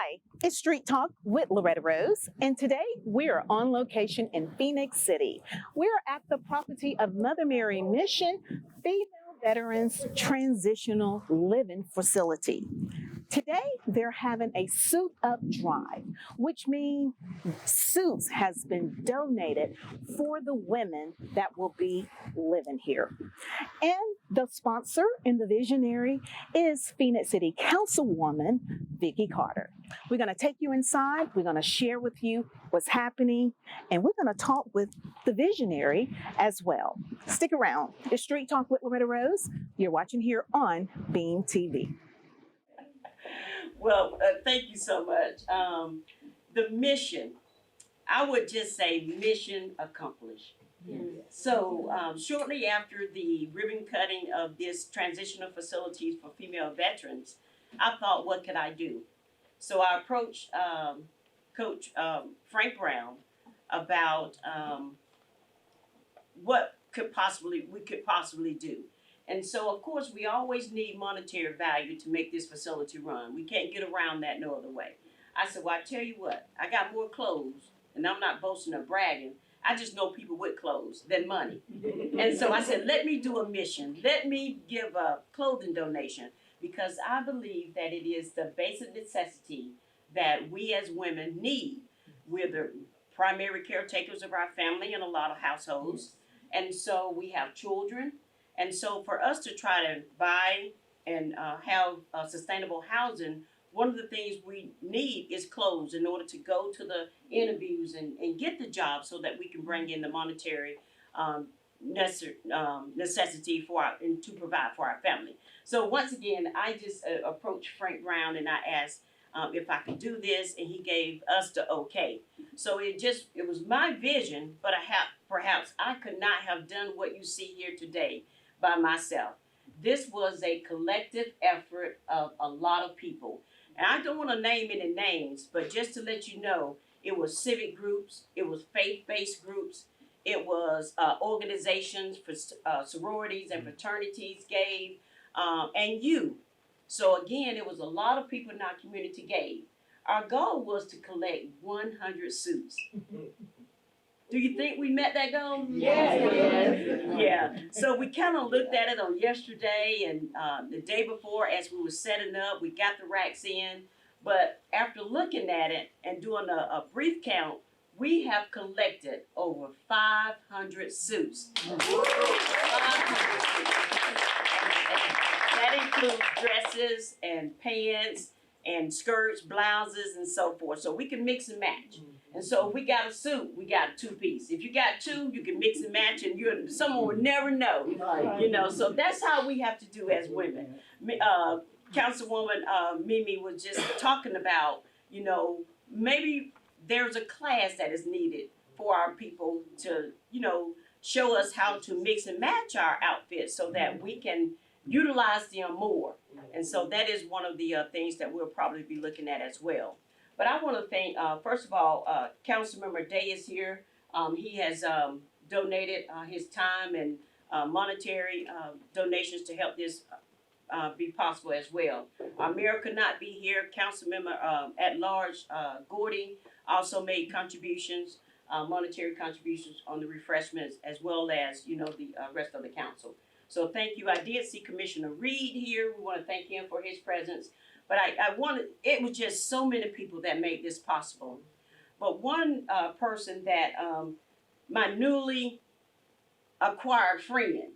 Hi, it's Street Talk with Loretta Rose, and today we are on location in Phoenix City. We're at the property of Mother Mary Mission Female Veterans Transitional Living Facility. Today, they're having a suit up drive, which means suits has been donated for the women that will be living here. And the sponsor and the visionary is Phoenix City Councilwoman Vicki Carter. We're going to take you inside. We're going to share with you what's happening, and we're going to talk with the visionary as well. Stick around. It's Street Talk with Loretta Rose. You're watching here on Beam TV. Well, thank you so much. The mission, I would just say mission accomplished. So shortly after the ribbon cutting of this transitional facilities for female veterans, I thought, what could I do? So I approached Coach Frank Brown about what we could possibly do. And so, of course, we always need monetary value to make this facility run. We can't get around that no other way. I said, well, I tell you what, I got more clothes, and I'm not boasting or bragging. I just know people with clothes than money. And so I said, let me do a mission. Let me give a clothing donation, because I believe that it is the basic necessity that we as women need. We're the primary caretakers of our family in a lot of households. And so we have children. And so for us to try to buy and have sustainable housing, one of the things we need is clothes in order to go to the interviews and get the job, so that we can bring in the monetary necessity and to provide for our family. So once again, I just approached Frank Brown and I asked if I could do this, and he gave us the okay. So it was my vision, but perhaps I could not have done what you see here today by myself. This was a collective effort of a lot of people. And I don't want to name any names, but just to let you know, it was civic groups, it was faith-based groups, it was organizations for sororities and fraternities gave, and you. So again, it was a lot of people in our community gave. Our goal was to collect 100 suits. Do you think we met that goal? Yes. Yeah. So we kind of looked at it on yesterday and the day before as we were setting up. We got the racks in. But after looking at it and doing a brief count, we have collected over 500 suits. 500 suits. That includes dresses and pants and skirts, blouses, and so forth. So we can mix and match. And so if we got a suit, we got a two-piece. If you got two, you can mix and match, and someone would never know. So that's how we have to do as women. Councilwoman Mimi was just talking about, maybe there's a class that is needed for our people to, show us how to mix and match our outfits so that we can utilize them more. And so that is one of the things that we'll probably be looking at as well. But I want to thank, first of all, Councilmember Day is here. He has donated his time and monetary donations to help this be possible as well. Our mayor could not be here. Councilmember at large Gordy also made contributions, monetary contributions on the refreshments, as well as the rest of the council. So thank you. I did see Commissioner Reed here. We want to thank him for his presence. But it was just so many people that made this possible. But one person that my newly acquired friend,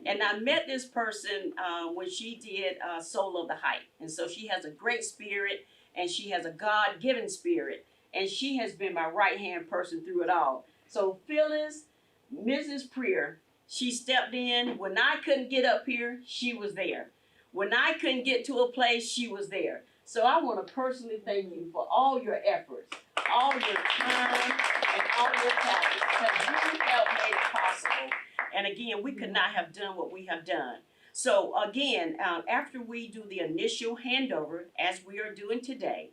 and I met this person when she did Soul of the Height. And so she has a great spirit, and she has a God-given spirit, and she has been my right-hand person through it all. So Phyllis, Mrs. Prier, she stepped in. When I couldn't get up here, she was there. When I couldn't get to a place, she was there. So I want to personally thank you for all your efforts, all your time, and all your talent, because you helped make it possible. And again, we could not have done what we have done. So again, after we do the initial handover, as we are doing today,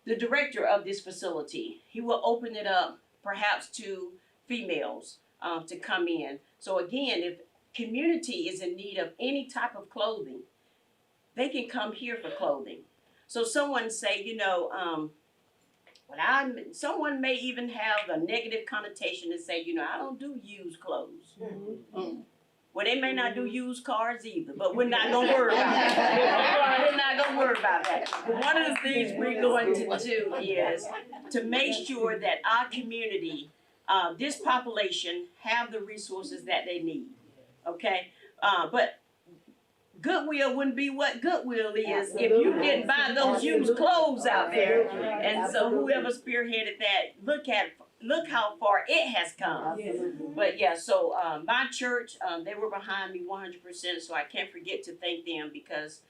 the director of this facility, he will open it up perhaps to females to come in. So again, if community is in need of any type of clothing, they can come here for clothing. So someone say, someone may even have a negative connotation and say, I don't do used clothes. Mm. Well, they may not do used cars either, but we're not gonna worry about that. We're not gonna worry about that. But one of the things we're going to do is to make sure that our community, this population, have the resources that they need. Okay, but Goodwill wouldn't be what Goodwill is if you didn't buy those used clothes out there. And so whoever spearheaded that, look how far it has come. But yeah, so my church, they were behind me 100%, so I can't forget to thank them because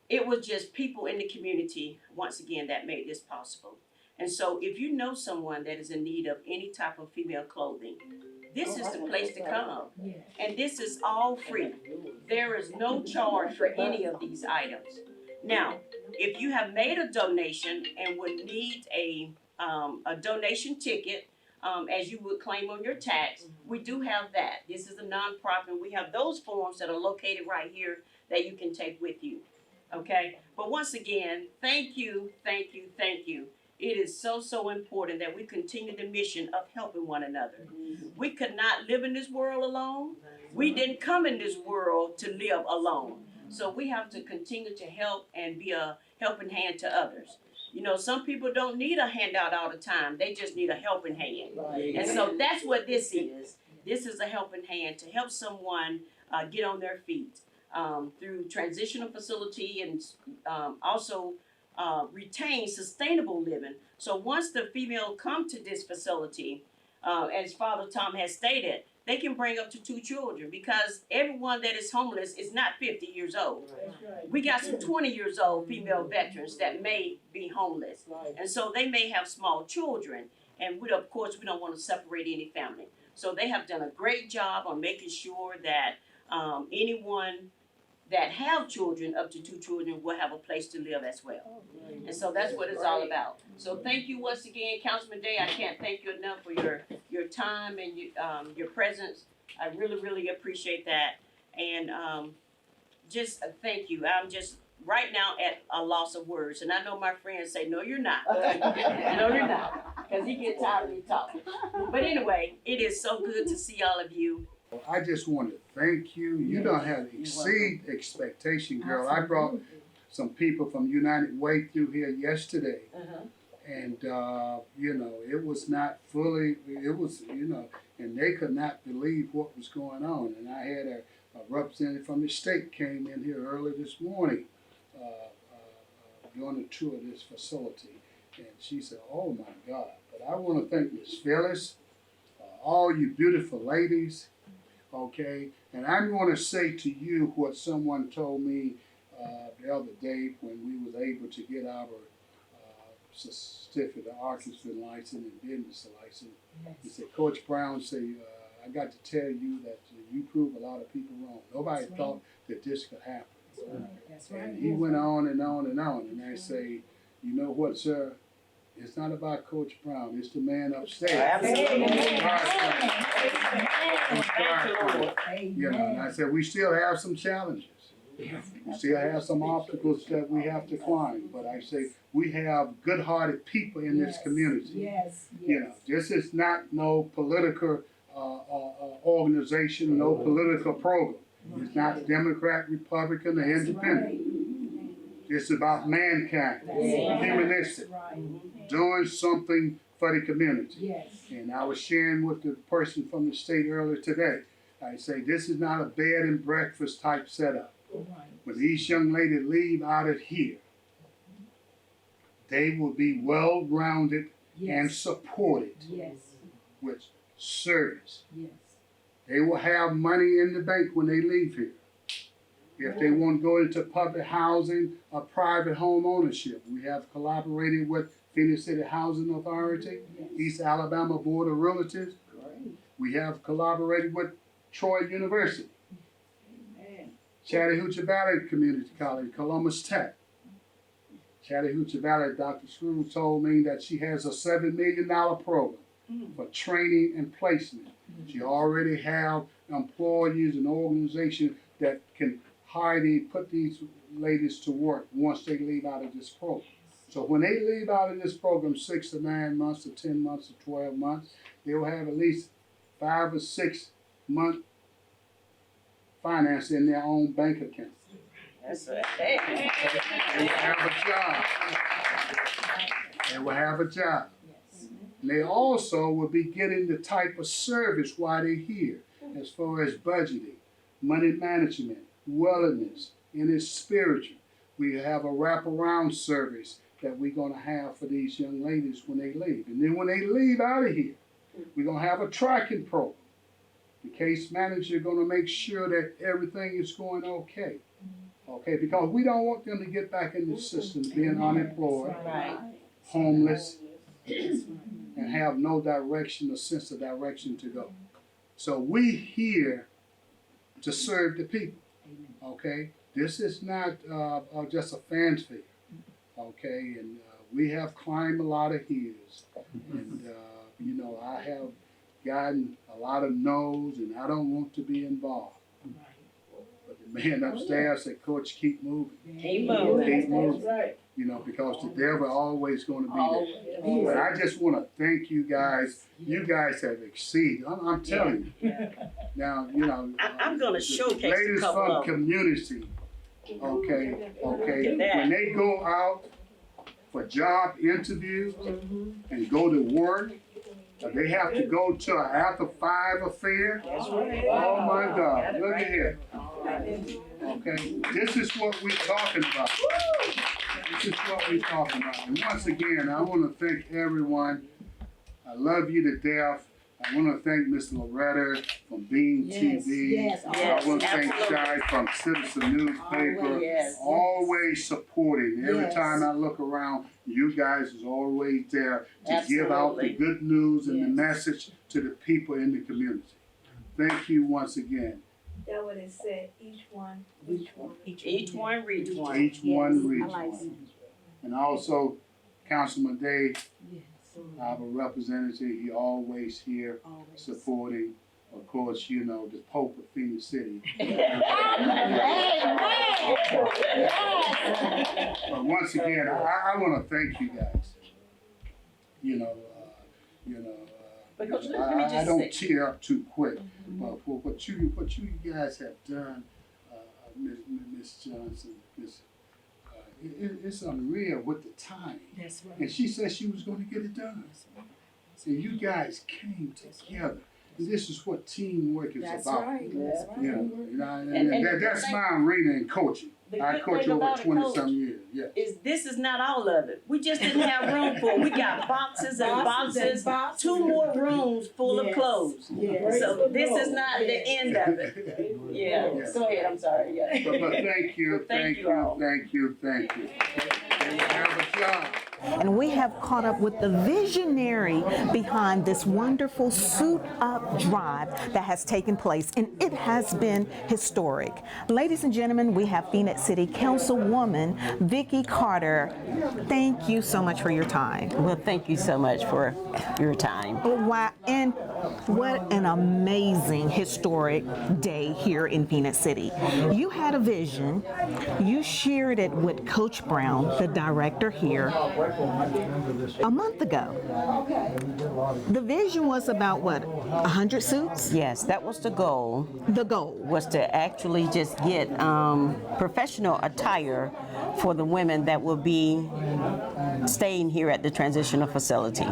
it was just people in the community, once again, that made this possible. And so if you know someone that is in need of any type of female clothing, this is the place to come. And this is all free. There is no charge for any of these items. Now, if you have made a donation and would need a donation ticket, as you would claim on your tax, we do have that. This is a nonprofit, and we have those forms that are located right here that you can take with you. Okay? But once again, thank you, thank you, thank you. It is so important that we continue the mission of helping one another. We could not live in this world alone. We didn't come in this world to live alone. So we have to continue to help and be a helping hand to others. Some people don't need a handout all the time. They just need a helping hand. And so that's what this is. This is a helping hand to help someone get on their feet through transitional facility and also retain sustainable living. So once the female come to this facility, as Father Tom has stated, they can bring up to 2 children because everyone that is homeless is not 50 years old. We got some 20 years old female veterans that may be homeless. And so they may have small children. And of course, we don't want to separate any family. So they have done a great job on making sure that anyone that have children, up to 2 children, will have a place to live as well. And so that's what it's all about. So thank you once again, Councilman Day. I can't thank you enough for your time and your presence. I really appreciate that. And just thank you. I'm just right now at a loss of words. And I know my friends say, no, you're not. No, you're not. Because he gets tired of me talking. But anyway, it is so good to see all of you. I just want to thank you. You don't have to exceed expectation, girl. I brought some people from United Way through here yesterday. And, it was not fully, and they could not believe what was going on. And I had a representative from the state came in here early this morning doing a tour of this facility. And she said, oh my God. But I want to thank Ms. Phyllis, all you beautiful ladies. Okay, and I'm going to say to you what someone told me the other day when we was able to get our certificate of occupancy license and business license. He said, Coach Brown said, I got to tell you that you prove a lot of people wrong. Nobody thought that this could happen. That's right. And he went on and on and on. And I say, you know what, sir? It's not about Coach Brown. It's the man upstairs. And I said, we still have some challenges. We still have some obstacles that we have to climb. But I say, we have good-hearted people in this community. This is not no political organization, no political program. It's not Democrat, Republican, or Independent. It's about mankind, humanistic, doing something for the community. And I was sharing with the person from the state earlier today. I say, this is not a bed and breakfast type setup. When these young ladies leave out of here, they will be well-rounded and supported with service. They will have money in the bank when they leave here. If they want to go into public housing or private home ownership, we have collaborated with Phoenix City Housing Authority, East Alabama Board of Realtors. We have collaborated with Troy University, Chattahoochee Valley Community College, Columbus Tech. Chattahoochee Valley, Dr. Screw told me that she has a $7 million program for training and placement. She already have employees and organizations that can put these ladies to work once they leave out of this program. So when they leave out of this program 6 to 9 months, or 10 months, or 12 months, they will have at least 5 or 6 month finance in their own bank account. That's right. Hey. They will have a job. They will have a job. And they also will be getting the type of service while they're here, as far as budgeting, money management, wellness, and it's spiritual. We have a wraparound service that we're gonna have for these young ladies when they leave. And then when they leave out of here, we're gonna have a tracking program. The case manager gonna make sure that everything is going okay. Okay, because we don't want them to get back in the system being unemployed, Right. homeless, and have no direction or sense of direction to go. So we here to serve the people. Okay, this is not just a fanfare. Okay, and we have climbed a lot of hills, and you know, I have gotten a lot of no's, and I don't want to be involved. But the man upstairs said, "Coach, keep moving, Keep moving. keep moving." You know, because the devil always going to be there. But I just want to thank you guys. You guys have exceeded. I'm telling you. Now, you know, I'm gonna the showcase a ladies couple from of them. community. Okay, okay. Look at that. When they go out for job interviews and go to work, they have to go to an after 5 affair. That's right. Oh my God! Look at here. Okay, this is what we're talking about. This is what we're talking about. And once again, I want to thank everyone. I love you to death. I want to thank Miss Loretta from Bean TV. yes, I want to thank absolutely. Shai from Citizen Newspaper. Yes. Always supporting. Every Yes. time I look around, you guys is always there to give out the Absolutely. good news and the Yes. message to the people in the community. Thank you once again. That what it said, each one, each one. Each one reach one. Each one Yes, reach I like one. And also, Councilman Day, I have a representative, he always here supporting, of course, you know, the Pope of Phoenix City. But once again, I want to thank you guys. You know, Because let me I just don't say- tear up too quick, but for what you guys have done, Miss Johnson, it's unreal with the time. That's right. And she said she was going to get it done. And you guys came together. And this is what teamwork is That's about. right. That's right. You know, And that's my arena in coaching. The I good coach thing over about it, 20 Coach, some years. Yeah. is this is not all of it. We just didn't have room for it. We got boxes and boxes, 2 more rooms full of Yes. clothes. Yes. So this is not the end of it. Yeah. Yes. Go ahead. I'm sorry. Yeah. But thank you, Well, thank you, all. thank you, thank you. And you have a job. And we have caught up with the visionary behind this wonderful Suit Up drive that has taken place, and it has been historic. Ladies and gentlemen, we have Phoenix City Councilwoman Vicki Carter. Thank you so much for your time. Well, thank you so much for your time. Wow, and what an amazing historic day here in Phoenix City. You had a vision, you shared it with Coach Brown, the director here, a month ago. The vision was about what, 100 suits? Yes, that was the goal, The goal. was to actually just get professional attire for the women that will be staying here at the transitional facility.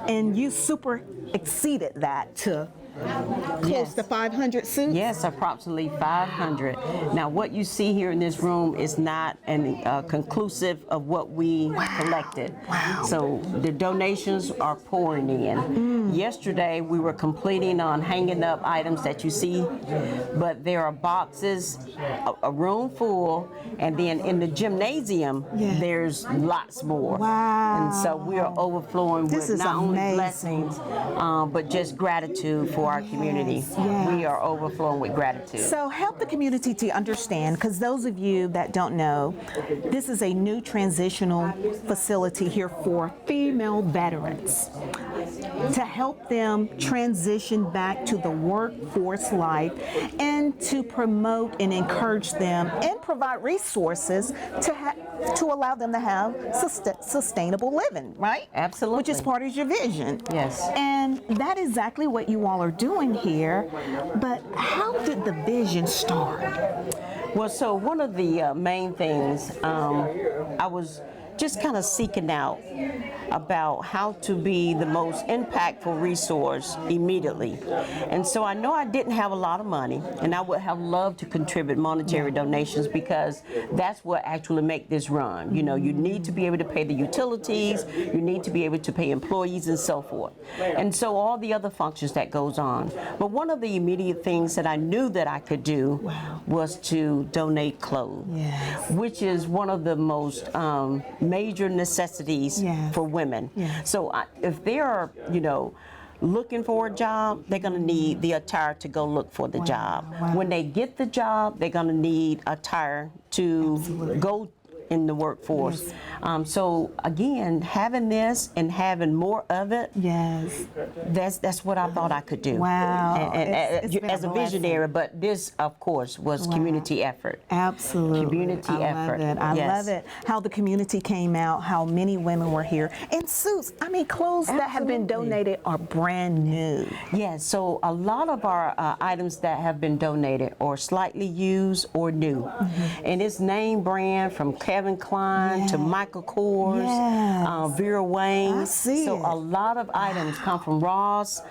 And you super exceeded that to close Yes. to 500 suits? Yes, approximately 500. Now, what you see here in this room is not conclusive of what we collected. So the donations are pouring in. Yesterday, we were completing on hanging up items that you see, but there are boxes, a room full, and then in the gymnasium, Yeah. there's lots more. Wow. And so we are overflowing This with is not only amazing. blessings, but just gratitude for our community. yes. We are overflowing with gratitude. So help the community to understand, because those of you that don't know, this is a new transitional facility here for female veterans. to help them transition back to the workforce life and to promote and encourage them and provide resources to allow them to have sustainable living, right? Absolutely. Which is part of your vision. Yes. And that is exactly what you all are doing here. But how did the vision start? Well, so one of the main things I was just kind of seeking out about how to be the most impactful resource immediately. And so I know I didn't have a lot of money, and I would have loved to contribute monetary donations because that's what actually make this run. You know, you need to be able to pay the utilities, you need to be able to pay employees and so forth. And so all the other functions that goes on. But one of the immediate things that I knew that I could do was to donate clothes, which is one of the most major necessities for women. So if they are, you know, looking for a job, they're going to need the attire to go look for the job. When they get the job, they're going to need attire to go in the workforce. So again, having this and having more of it, that's what I thought I could do. Wow. And It's been as a blessing. visionary, but this, of course, was community effort. Absolutely. Community effort. I Yes. love it. How the community came out, how many women were here. And suits, I mean, clothes that have been Absolutely. donated are brand new. Yes, so a lot of our items that have been donated are slightly used or new. And it's name brand from Kevin Klein to Michael Kors, Vera Wayne. I see So it. a lot of items come from Ross.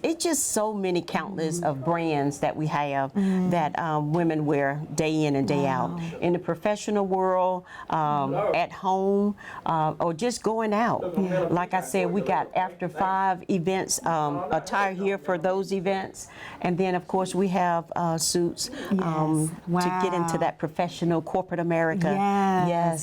It's just so many countless of brands that we have that women wear day in and day out. In the professional world, at home, or just going out. Like I said, we got after 5 events attire here for those events. And then, of course, we have suits to get into that professional corporate America. Yes.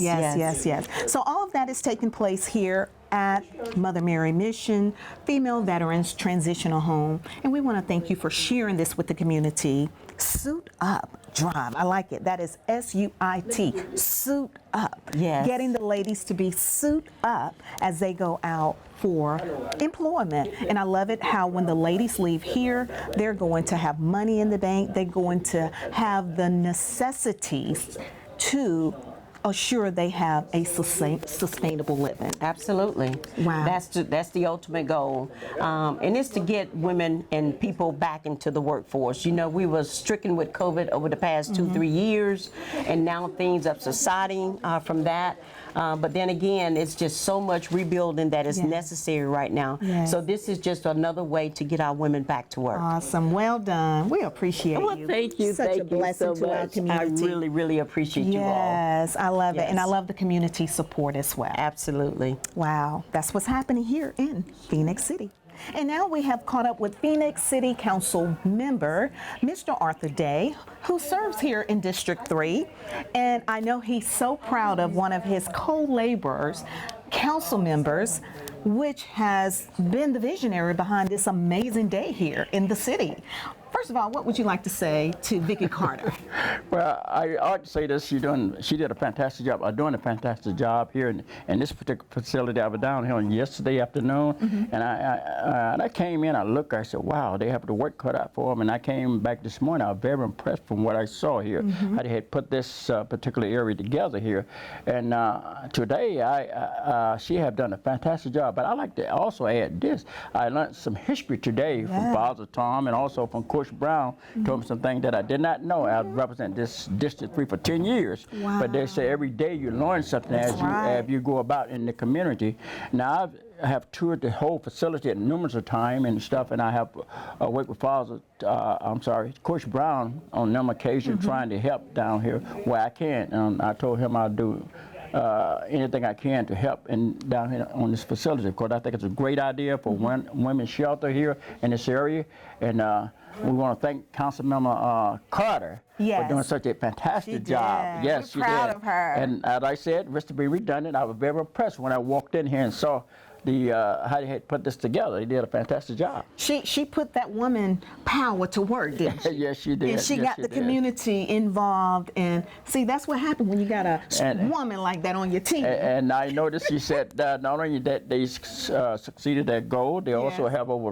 So all of that is taking place here at Mother Mary Mission Female Veterans Transitional Home. And we want to thank you for sharing this with the community. Suit Up Drive. I like it. That is S-U-I-T. Suit Up. Yes. Getting the ladies to be suit up as they go out for employment. And I love it how when the ladies leave here, they're going to have money in the bank. They're going to have the necessities to assure they have a sustainable living. Absolutely. Wow. That's the ultimate goal. And it's to get women and people back into the workforce. You know, we were stricken with COVID over the past 2-3 years, and now things are subsiding from that. But then again, it's just so much rebuilding that is necessary right now. So this is just another way to get our women back to work. Awesome. Well done. We appreciate Well, you. thank you. Such Thank a blessing you so to our much. community. I really, really appreciate you all. Yes, I love it. And I Yes. love the community support as well. Absolutely. Wow, that's what's happening here in Phoenix City. And now we have caught up with Phoenix City Council member, Mr. Arthur Day, who serves here in District 3. And I know he's so proud of one of his co-laborers, council members, which has been the visionary behind this amazing day here in the city. First of all, what would you like to say to Vicki Carter? Well, I ought to say this, she did a fantastic job, doing a fantastic job here in this particular facility. I was down here on yesterday afternoon, and I came in, I looked, I said, wow, they have the work cut out for them, and I came back this morning, I was very impressed from what I saw here, how they had put this particular area together here. And today, she have done a fantastic job, but I like to also add this. I learned some history today from Father Tom and also from Coach Brown. Told me some things that I did not know. I represent this District 3 for 10 years. But they say every day you learn something as you go about in the community. Now, I have toured the whole facility numerous of times and stuff, and I have worked with Coach Brown on a number of occasions trying to help down here where I can. I told him I'll do anything I can to help down here on this facility. Of course, I think it's a great idea for women's shelter here in this area, and we want to thank Councilmember Carter for Yes. doing such a fantastic She job. did. Yes, We're she proud did. of her. And as I said, Mr. B redundant, I was very impressed when I walked in here and saw the how they had put this together. They did a fantastic job. She put that woman power to work, didn't she? Yes, she did. And she Yes, got the did. community involved. And see, that's what happened when you got a And- woman like that on your team. And I noticed she said not only that they succeeded their goal, they also Yes. have over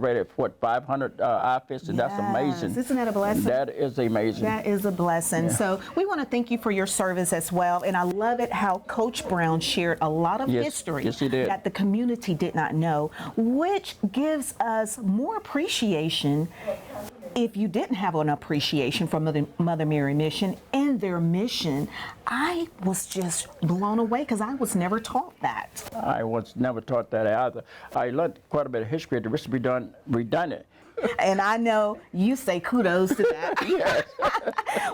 500 outfits, and that's amazing. Isn't that a blessing? That is amazing. That is a blessing. So we want to thank you for your service as well. And I love it how Coach Brown shared a lot of Yes, history yes, he did. that the community did not know, which gives us more appreciation if you didn't have an appreciation for Mother Mary Mission and their mission. I was just blown away because I was never taught that. I was never taught that either. I learned quite a bit of history. The rest to be done redundant. And I know you say kudos to that. Yes.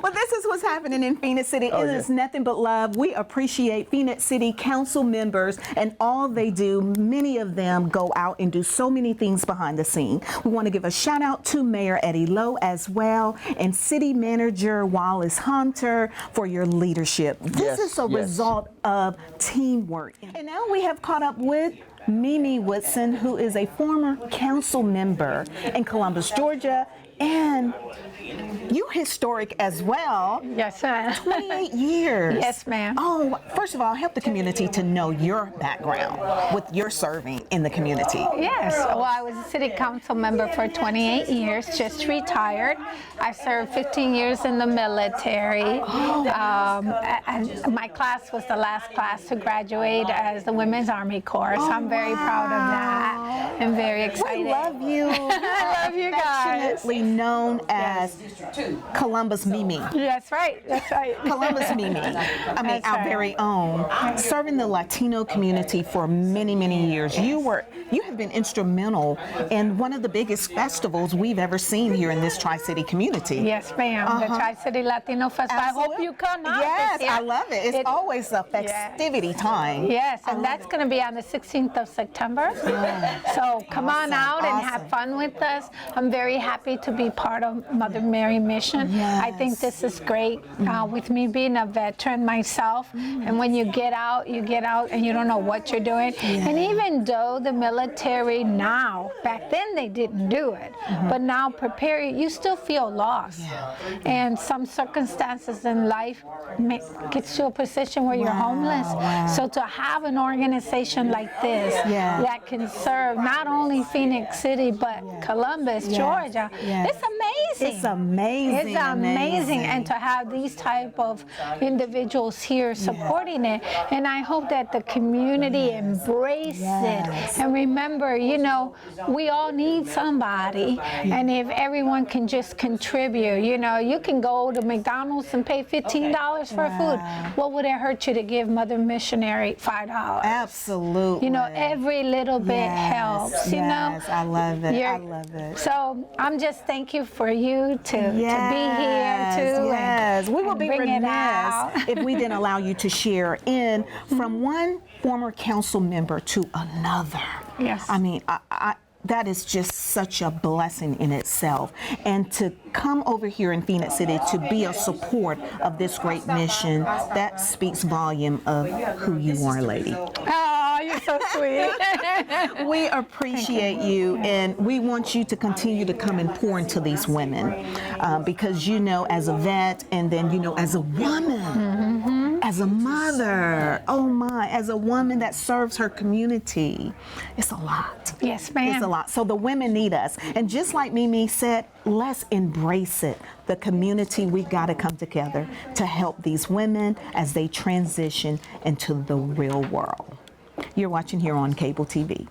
Well, this is what's happening in Phoenix City. Oh, It yeah. is nothing but love. We appreciate Phoenix City Council members and all they do. Many of them go out and do so many things behind the scene. We want to give a shout out to Mayor Eddie Lowe as well and City Manager Wallace Hunter for your leadership. This Yes, is a yes. result of teamwork. And now we have caught up with Mimi Woodson, who is a former council member in Columbus, Georgia, and you historic as well. Yes, ma'am. 28 years. Yes, ma'am. Oh, first of all, help the community to know your background with your serving in the community. Yes. Well, I was a city council member for 28 years, just retired. I served 15 years in the military. And my class was the last class to graduate as the Women's Army Corps. So I'm very proud of that and very excited. We love you. I love you guys. Affectionately known as Columbus Mimi. That's right. That's right. Columbus Mimi, I mean, That's our right. very own, serving the Latino community for many, many years. You have been instrumental in one of the biggest festivals we've ever seen here in this Tri-City community. Yes, ma'am. The Tri-City Latino Festival. I hope you come out. Yes, this year. I love it. It's always a festivity time. Yes, and that's going to be on the 16th of September. So come on out and have fun with us. I'm very happy to be part of Mother Mary Mission. I think this is great. With me being a veteran myself, and when you get out and you don't know what you're doing. And even though the military now, back then they didn't do it, but now prepare you still feel lost. And some circumstances in life gets to a position where you're homeless. So to have an organization like this that can serve not only Phoenix City but Columbus, Georgia, it's amazing. It's amazing. It's amazing. And to have these type of individuals here supporting it. And I hope that the community embrace it. And remember, you know, we all need somebody. And if everyone can just contribute, you know, you can go to McDonald's and pay $15 for food. What would it hurt you to give Mother Missionary $5? Absolutely. You know, every little bit helps, you know. I love it. I You're- love it. So I'm just thank you for you to be here Yes, too. Yes, we will and be bring it out. remiss if we didn't allow you to share in from one former council member to another. Yes. I mean, that is just such a blessing in itself. And to come over here in Phoenix City to be a support of this great mission, that speaks volume of who you are, lady. Oh, you're so sweet. We appreciate you, and we want you to continue to come and pour into these women because you know, as a vet, and then you know, as a woman, as a mother, oh my, as a woman that serves her community, it's a lot. Yes, ma'am. It's a lot. So the women need us, and just like Mimi said, let's embrace it. The community, we've got to come together to help these women as they transition into the real world. You're watching here on Cable TV.